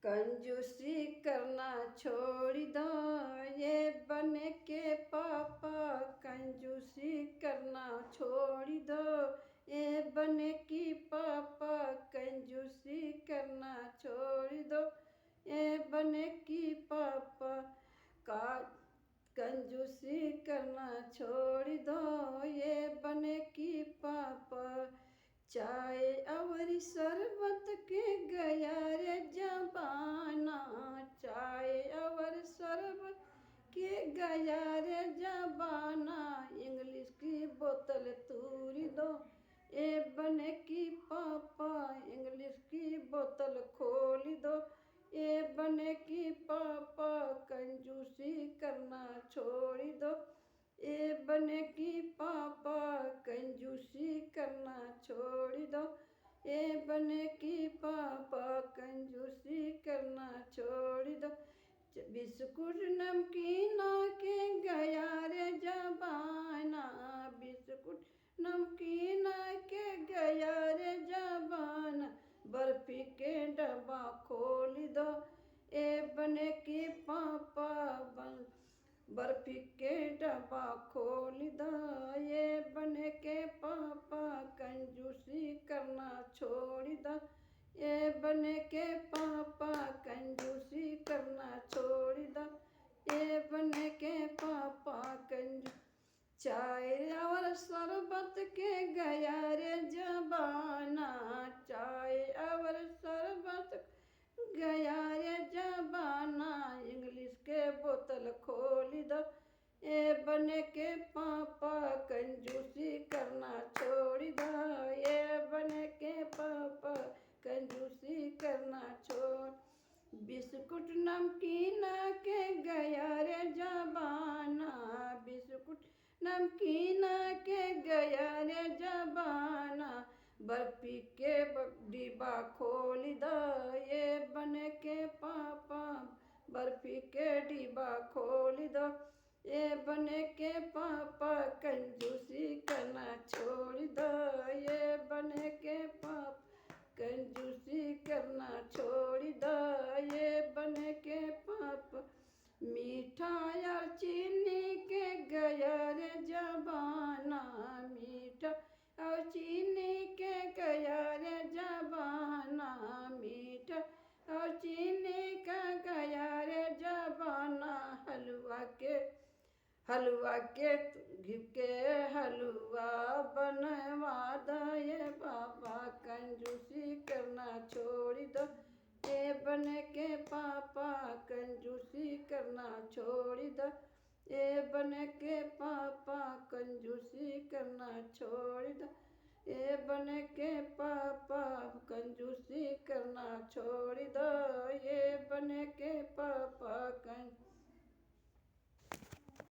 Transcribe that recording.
कंजूसी करना छोड़ दो, ये बने के पापा। कंजूसी करना छोड़ दो, ये बने की पापा। कंजूसी करना छोड़ दो, ये बने की पापा। का कंजूसी करना छोड़ दो, ये बने की पापा। चाय और शरबत के गया रे जबाना। चाय और शरबत के गया रे जबाना। इंग्लिश की बोतल तूरी दो, ए बने की पापा। इंग्लिश की बोतल खोल दो, ए बने की पापा। कंजूसी करना छोड़ दो, ए बने की पापा। कंजूसी करना छोड़ दो, ए बने की पापा। कंजूसी करना छोड़ दो। बिस्कुट नमकीन के गया रे जबाना। बिस्कुट नमकीन के गया रे जबाना। बर्फी के डब्बा खोल दो, ए बने की पापा। बर्फी के डब्बा खोल दो, ये बने के पापा। कंजूसी करना छोड़ दो, ये बने के पापा। कंजूसी करना छोड़ दो, ये बने के पापा। चाय और शरबत के गया रे जबाना। चाय और शरबत गया रे जबाना। इंग्लिश के बोतल खोल दो, ए बने के पापा। कंजूसी करना छोड़ दो, ये बने के पापा। कंजूसी करना छोड़। बिस्कुट नमकीन के गया रे जबाना। बिस्कुट नमकीन के गया रे जबाना। बर्फी के डिब्बा खोल दो, ये बने के पापा। बर्फी के डिब्बा खोल दो, ये बने के पापा। कंजूसी करना छोड़ दो, ये बने के पापा। कंजूसी करना छोड़ दो, ये बने के पापा। मीठा और चीनी के गया रे जबाना। मीठा और चीनी के गया रे जबाना। मीठा और चीनी का गया रे जबाना। हलवा के घी के हलवा बनवा दे बाबा। कंजूसी करना छोड़ दो, ए बने के पापा। कंजूसी करना छोड़ दो, ए बने के पापा। कंजूसी करना छोड़ दो, ए बने के पापा। कंजूसी करना छोड़ दो, ये बने के पापा।